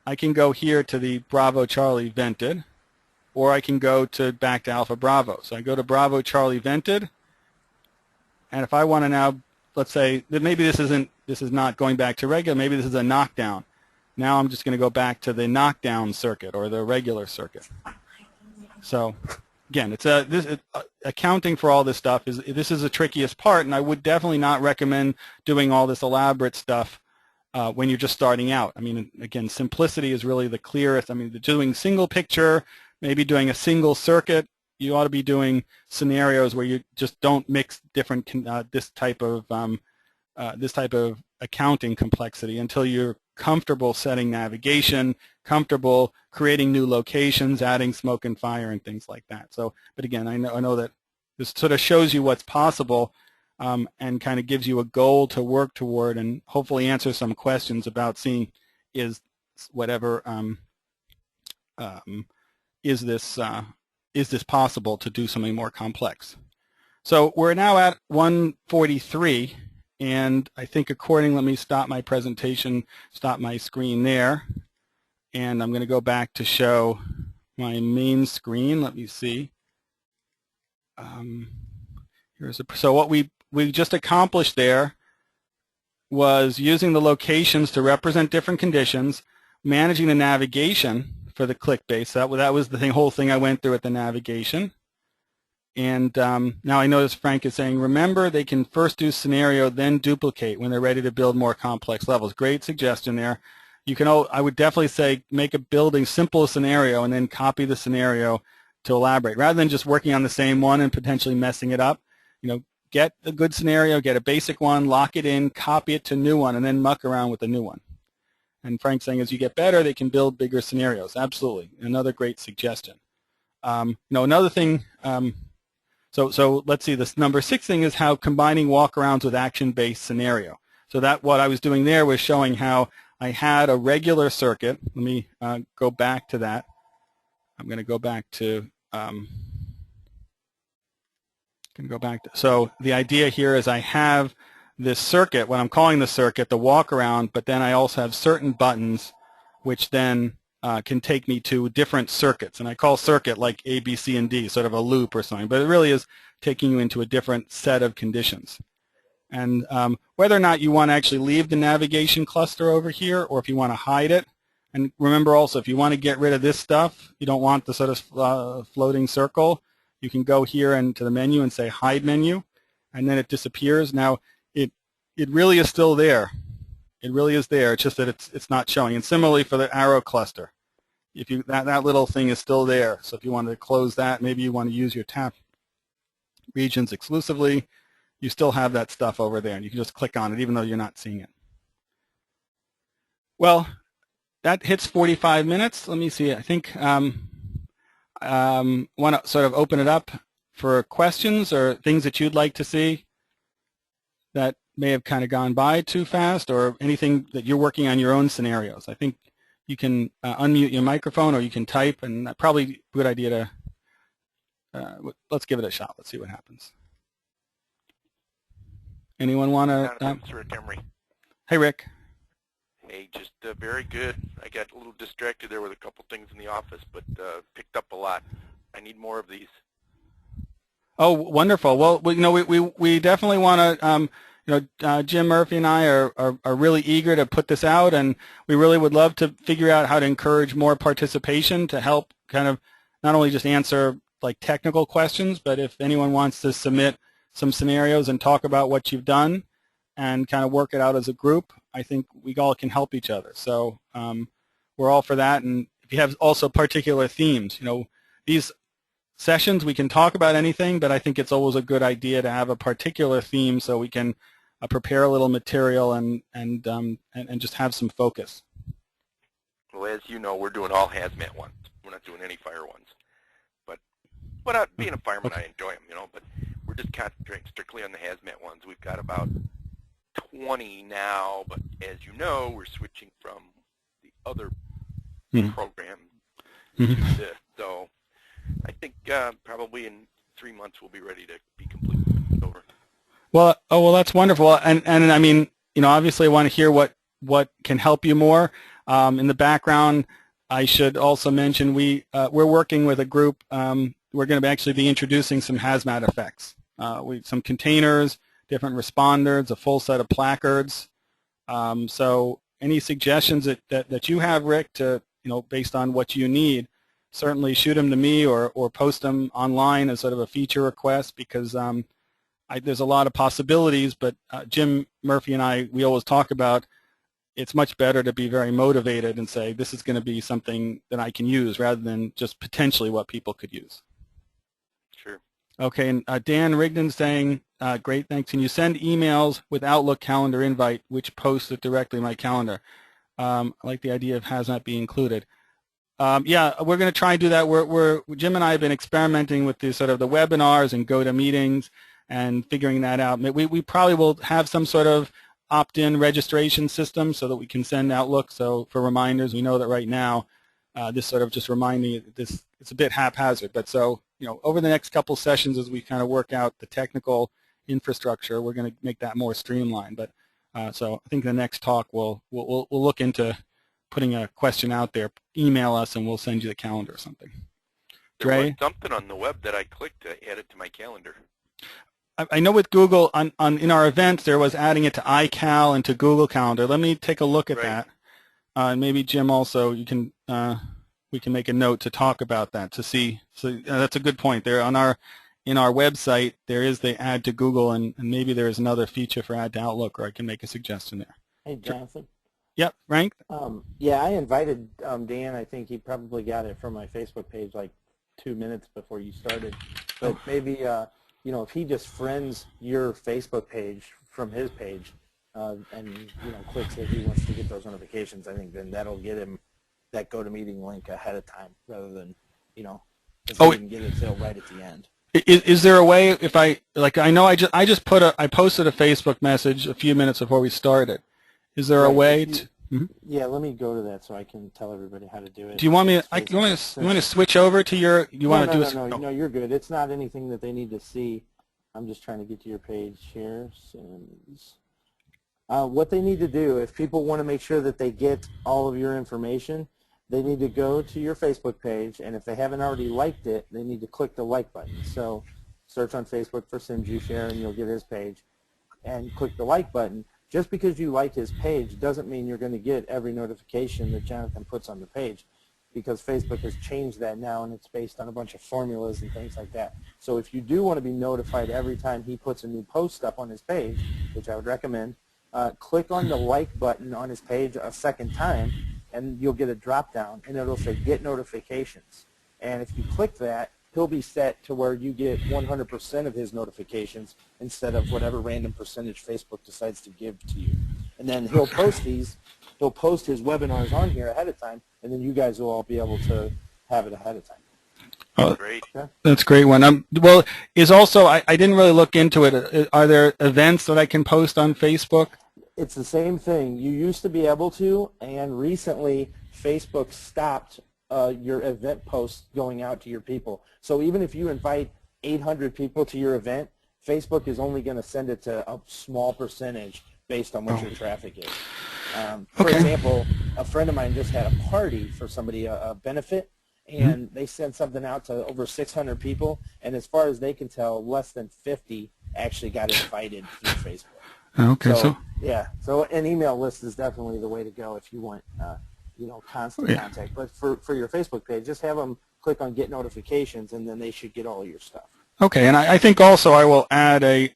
I can go here to the Bravo Charlie vented, or I can go back to Alpha Bravo. So I go to Bravo Charlie vented, and if I want to now, let's say that maybe this is not going back to regular, maybe this is a knockdown. Now I'm just going to go back to the knockdown circuit or the regular circuit. So again, accounting for all this stuff is the trickiest part, and I would definitely not recommend doing all this elaborate stuff when you're just starting out. I mean, again, simplicity is really the clearest. I mean, doing single picture, maybe doing a single circuit. You ought to be doing scenarios where you just don't mix different this type of accounting complexity until you're comfortable setting navigation, comfortable creating new locations, adding smoke and fire and things like that. So, but again, I know that this sort of shows you what's possible. and kind of gives you a goal to work toward, and hopefully answer some questions about seeing is whatever is this possible to do something more complex. So we're now at 1:43, and I think according, let me stop my presentation, stop my screen there, and I'm going to go back to show my main screen. Let me see. So what we just accomplished there was using the locations to represent different conditions, managing the navigation for the click base. That was the whole thing I went through at the navigation. And now I notice Frank is saying, remember, they can first do scenario, then duplicate when they're ready to build more complex levels. Great suggestion there. You can, I would definitely say, make a building simple scenario and then copy the scenario to elaborate, rather than just working on the same one and potentially messing it up. Get a good scenario, get a basic one, lock it in, copy it to a new one, and then muck around with the new one. And Frank's saying, as you get better, they can build bigger scenarios. Absolutely, another great suggestion. Another thing. So let's see. This number 6 thing is how combining walkarounds with action-based scenario. So that what I was doing there was showing how I had a regular circuit. Let me go back to that. I'm going to go back to. So the idea here is I have this circuit, what I'm calling the circuit, the walk-around, but then I also have certain buttons which then can take me to different circuits. And I call circuit like A, B, C, and D, sort of a loop or something, but it really is taking you into a different set of conditions. And whether or not you want to actually leave the navigation cluster over here or if you want to hide it, and remember also, if you want to get rid of this stuff, you don't want the sort of floating circle, you can go here into the menu and say hide menu, and then it disappears. Now, it really is still there. It really is there. It's just that it's not showing. And similarly for the arrow cluster, if you that little thing is still there. So if you want to close that, maybe you want to use your tap regions exclusively, you still have that stuff over there, and you can just click on it even though you're not seeing it. Well, that hits 45 minutes. Let me see. I think want to sort of open it up for questions or things that you'd like to see that may have kind of gone by too fast, or anything that you're working on your own scenarios. I think you can unmute your microphone, or you can type, and probably a good idea to let's give it a shot. Let's see what happens. Anyone want to? It's Rick Emery. Hey, Rick. Hey, just very good. I got a little distracted there with a couple things in the office, but picked up a lot. I need more of these. Oh, wonderful. Well, we definitely want to. Jim Murphy and I are really eager to put this out, and we really would love to figure out how to encourage more participation to help kind of not only just answer like technical questions, but if anyone wants to submit some scenarios and talk about what you've done and kind of work it out as a group, I think we all can help each other. So we're all for that. And if you have also particular themes, these sessions, we can talk about anything, but I think it's always a good idea to have a particular theme so we can prepare a little material and just have some focus. Well, as you know, we're doing all HazMat ones. We're not doing any fire ones. But being a fireman, okay. I enjoy them, but we're just concentrating strictly on the HazMat ones. We've got about 20 now, but as you know, we're switching from the other program to this. So I think probably in 3 months we'll be ready to be completely over. Well, that's wonderful. And I mean, obviously I want to hear what can help you more. In the background, I should also mention we're working with a group. We're going to actually be introducing some HazMat effects. Some containers, different responders, a full set of placards. So any suggestions that you have, Rick, to based on what you need, certainly shoot them to me or post them online as sort of a feature request, because there's a lot of possibilities. But Jim Murphy and we always talk about it's much better to be very motivated and say this is going to be something that I can use rather than just potentially what people could use. Sure. Okay, and Dan Rigdon saying, great, thanks. Can you send emails with Outlook calendar invite, which posts it directly in my calendar? I like the idea of HazMat being included. Yeah, we're going to try and do that. Jim and I have been experimenting with the sort of the webinars and GoToMeetings, and figuring that out. We probably will have some sort of opt-in registration system so that we can send Outlook. So for reminders, we know that right now this sort of just reminding this, it's a bit haphazard. But so, over the next couple sessions as we kind of work out the technical infrastructure, we're going to make that more streamlined. But so I think the next talk we'll look into putting a question out there. Email us and we'll send you the calendar or something. There Dre? was something on the web that I clicked to add it to my calendar. I know with Google, in our events, there was adding it to iCal and to Google Calendar. Let me take a look at that. Maybe Jim also, we can make a note to talk about that to see. So that's a good point. There in our website, there is the add to Google, and maybe there is another feature for add to Outlook, or I can make a suggestion there. Hey, Jonathan. Yep, Frank? Yeah, I invited Dan. I think he probably got it from my Facebook page like 2 minutes before you started. But maybe, if he just friends your Facebook page from his page and, clicks that he wants to get those notifications, I think then that'll get him that GoToMeeting link ahead of time rather than, if he didn't get it till right at the end. Is there a way if I know I posted a Facebook message a few minutes before we started. Is there a way to? Yeah, let me go to that so I can tell everybody how to do it. Do you want me? You want to switch over to your? No, you're good. It's not anything that they need to see. I'm just trying to get to your page here. Sims. What they need to do, if people want to make sure that they get all of your information, they need to go to your Facebook page, and if they haven't already liked it, they need to click the like button. So search on Facebook for SimsUshare, and you'll get his page, and click the like button. Just because you like his page doesn't mean you're going to get every notification that Jonathan puts on the page, because Facebook has changed that now, and it's based on a bunch of formulas and things like that. So if you do want to be notified every time he puts a new post up on his page, which I would recommend, click on the like button on his page a second time, and you'll get a drop-down, and it'll say Get Notifications. And if you click that, he'll be set to where you get 100% of his notifications instead of whatever random percentage Facebook decides to give to you. And then he'll post these. He'll post his webinars on here ahead of time, and then you guys will all be able to have it ahead of time. Oh, Great. That's a great one. Well, is also I didn't really look into it. Are there events that I can post on Facebook? It's the same thing. You used to be able to, and recently Facebook stopped your event posts going out to your people. So even if you invite 800 people to your event, Facebook is only going to send it to a small percentage based on what your traffic is. For example, a friend of mine just had a party for somebody, a benefit, and they sent something out to over 600 people, and as far as they can tell, less than 50 actually got invited through Facebook. Okay, so yeah, so an email list is definitely the way to go if you want, constant contact. But for your Facebook page, just have them click on Get Notifications, and then they should get all your stuff. Okay, and I think also I will add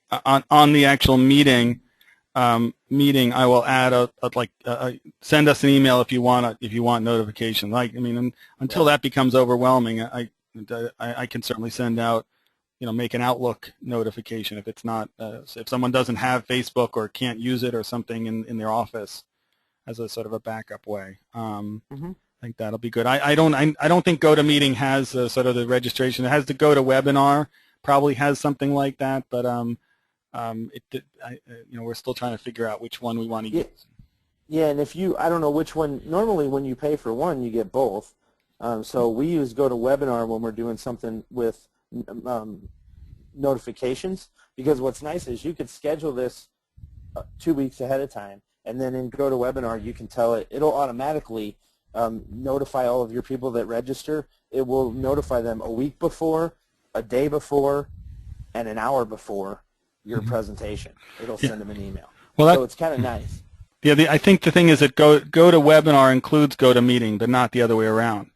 on the actual meeting. I will add send us an email if you want notifications. Until that becomes overwhelming, I can certainly send out, make an Outlook notification if it's not if someone doesn't have Facebook or can't use it or something in their office as a sort of a backup way. I think that'll be good. I don't think GoToMeeting has sort of the registration. It has the GoToWebinar probably has something like that, but we're still trying to figure out which one we want to use. Yeah, and I don't know which one. Normally, when you pay for one, you get both. So we use GoToWebinar when we're doing something with notifications, because what's nice is you could schedule this 2 weeks ahead of time, and then in GoToWebinar you can tell it'll automatically notify all of your people that register. It will notify them a week before, a day before, and an hour before your presentation. It'll send them an email. Well, so it's kind of nice. Yeah, I think the thing is that GoToWebinar includes GoToMeeting, but not the other way around.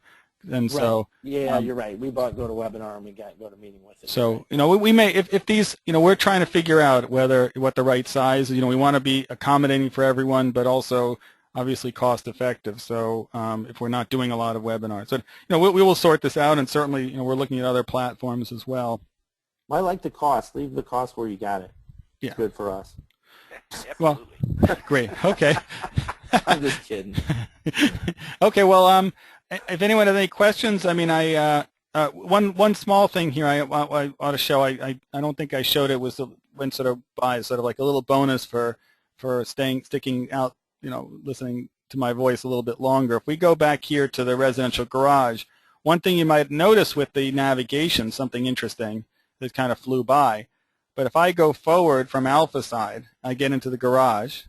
And so you're right. We bought GoToWebinar and we got GoToMeeting with it. So we may if these we're trying to figure out what the right size. We want to be accommodating for everyone, but also obviously cost effective. So if we're not doing a lot of webinars, so we will sort this out, and certainly we're looking at other platforms as well. I like the cost. Leave the cost where you got it. Yeah, it's good for us. Well, great. Okay. I'm just kidding. Okay. Well, if anyone has any questions, one small thing here I ought to show. I don't think I showed it, was when sort of by sort of like a little bonus for sticking out, listening to my voice a little bit longer. If we go back here to the residential garage, one thing you might notice with the navigation, something interesting that kind of flew by. But if I go forward from alpha side, I get into the garage,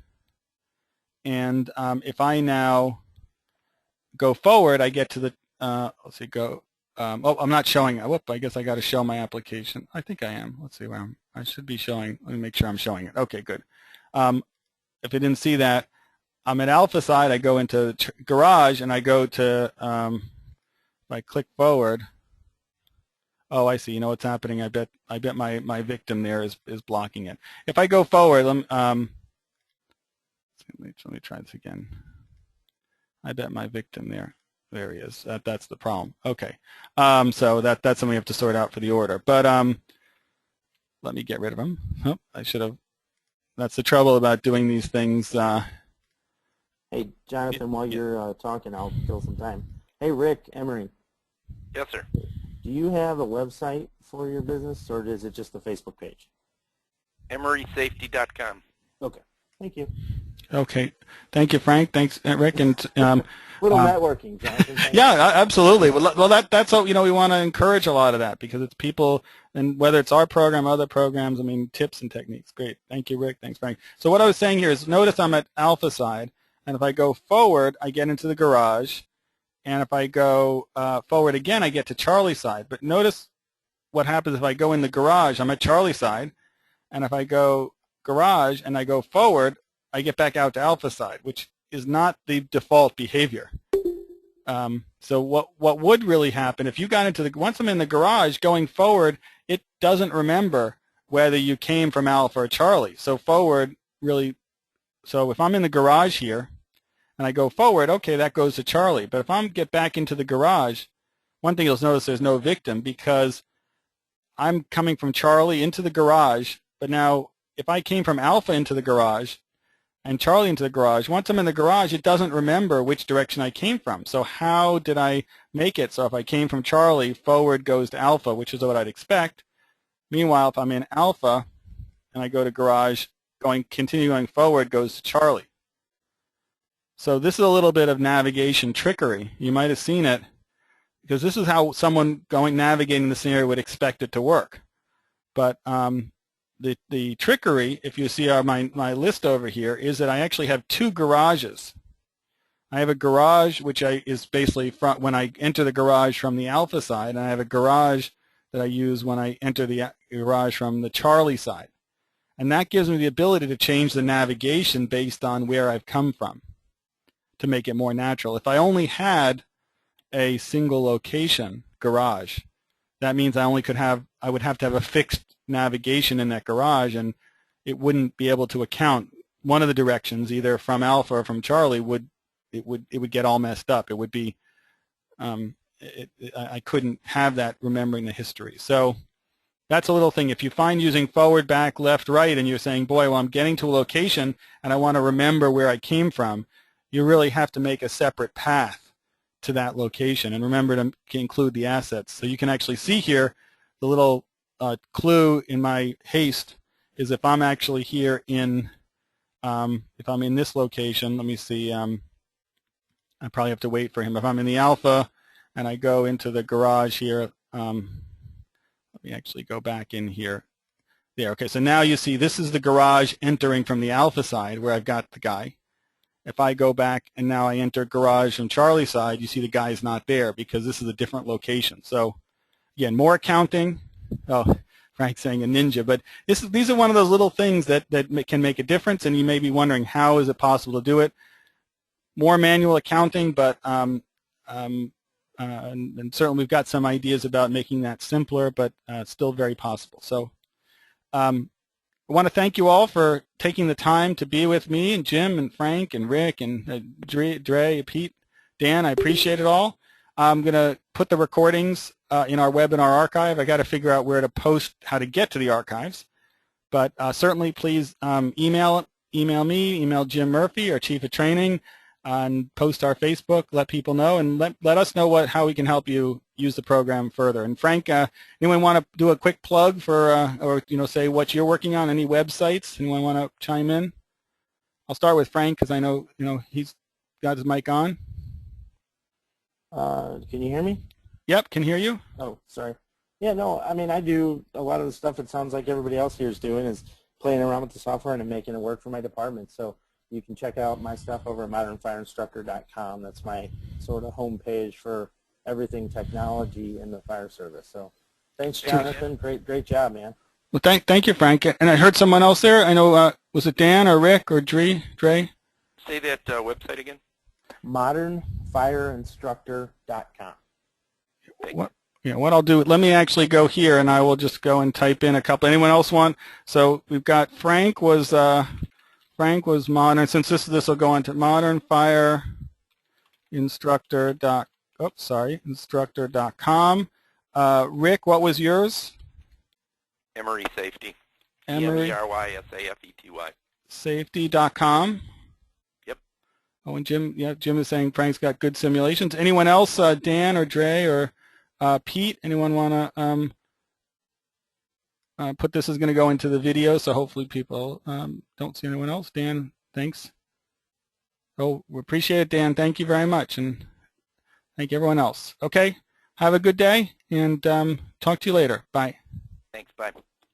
and if I now go forward, I get to the let's see, go. Oh, I'm not showing it. Whoop, I guess I got to show my application. I think I am. Let's see where I should be showing. Let me make sure I'm showing it. Okay, good. If you didn't see that, I'm at alpha side. I go into garage, and I go to, if I click forward, oh, I see. You know what's happening? I bet my victim there is blocking it. If I go forward, let me try this again. I bet my victim there. There he is. That's the problem. Okay. So that's something we have to sort out for the order. But let me get rid of him. Oh, I should have. That's the trouble about doing these things. Hey, Jonathan, while you're talking, I'll kill some time. Hey, Rick Emery. Yes, sir. Do you have a website for your business, or is it just the Facebook page? EmerySafety.com. Okay. Thank you. Okay. Thank you, Frank. Thanks, Rick. And little networking, Jonathan. Yeah, absolutely. Well, that's what, we want to encourage a lot of that, because it's people, and whether it's our program, other programs, I mean, tips and techniques. Great. Thank you, Rick. Thanks, Frank. So what I was saying here is, notice I'm at alpha side, and if I go forward, I get into the garage, and if I go forward again, I get to Charlie side. But notice what happens if I go in the garage. I'm at Charlie side, and if I go garage and I go forward, I get back out to alpha side, which is not the default behavior. So what would really happen if you got into once I'm in the garage going forward, it doesn't remember whether you came from alpha or Charlie. So forward really, so if I'm in the garage here and I go forward, okay, that goes to Charlie. But if I get back into the garage, one thing you'll notice, there's no victim, because I'm coming from Charlie into the garage. But now if I came from alpha into the garage and Charlie into the garage, once I'm in the garage, it doesn't remember which direction I came from. So how did I make it? So if I came from Charlie, forward goes to alpha, which is what I'd expect. Meanwhile, if I'm in alpha and I go to garage, continue going forward goes to Charlie. So this is a little bit of navigation trickery. You might have seen it, because this is how someone navigating the scenario would expect it to work. But the trickery, if you see my list over here, is that I actually have two garages. I have a garage which is basically when I enter the garage from the alpha side, and I have a garage that I use when I enter the garage from the Charlie side. And that gives me the ability to change the navigation based on where I've come from to make it more natural. If I only had a single location garage, that means I would have to have a fixed navigation in that garage, and it wouldn't be able to account one of the directions, either from alpha or from Charlie. It would get all messed up. It would be I couldn't have that remembering the history. So that's a little thing. If you find using forward, back, left, right, and you're saying, boy, well, I'm getting to a location and I want to remember where I came from, you really have to make a separate path to that location, and remember to include the assets. So you can actually see here the little clue in my haste is if I'm actually here in, if I'm in this location, let me see, I probably have to wait for him. If I'm in the alpha and I go into the garage here, let me actually go back in here. There, okay, so now you see this is the garage entering from the alpha side where I've got the guy. If I go back and now I enter garage from Charlie's side, you see the guy's not there because this is a different location. So again, more accounting. Oh, Frank's saying a ninja, but these are one of those little things that can make a difference, and you may be wondering how is it possible to do it. More manual accounting, but and certainly we've got some ideas about making that simpler, but it's still very possible. So I want to thank you all for taking the time to be with me, and Jim and Frank and Rick and Dre, Pete, Dan. I appreciate it all. I'm going to put the recordings in our webinar archive. I got to figure out where to post how to get to the archives. But certainly please email me, email Jim Murphy, our Chief of Training. and post our Facebook, let people know, and let us know how we can help you use the program further. And Frank, anyone want to do a quick plug for, or say what you're working on? Any websites? Anyone want to chime in? I'll start with Frank because I know he's got his mic on. Can you hear me? Yep, can hear you. Oh, sorry. Yeah, no, I mean, I do a lot of the stuff it sounds like everybody else here is doing, is playing around with the software and making it work for my department. So you can check out my stuff over at modernfireinstructor.com. That's my sort of homepage for everything technology in the fire service. So thanks, Jonathan. Great job, man. Well, thank you, Frank. And I heard someone else there. I know, was it Dan or Rick or Dre? Say that website again. modernfireinstructor.com. What I'll do, let me actually go here, and I will just go and type in a couple. Anyone else want? So we've got Frank was modern. Since this will go into instructor.com. Rick, what was yours? Emery Safety. Emery. EMERYSAFETY. Safety.com. Yep. Oh, and Jim is saying Frank's got good simulations. Anyone else? Dan or Dre or Pete? Anyone want to put this is going to go into the video, so hopefully people don't see anyone else. Dan, thanks. Oh, we appreciate it, Dan. Thank you very much, and thank everyone else. Okay, have a good day, and talk to you later. Bye. Thanks. Bye.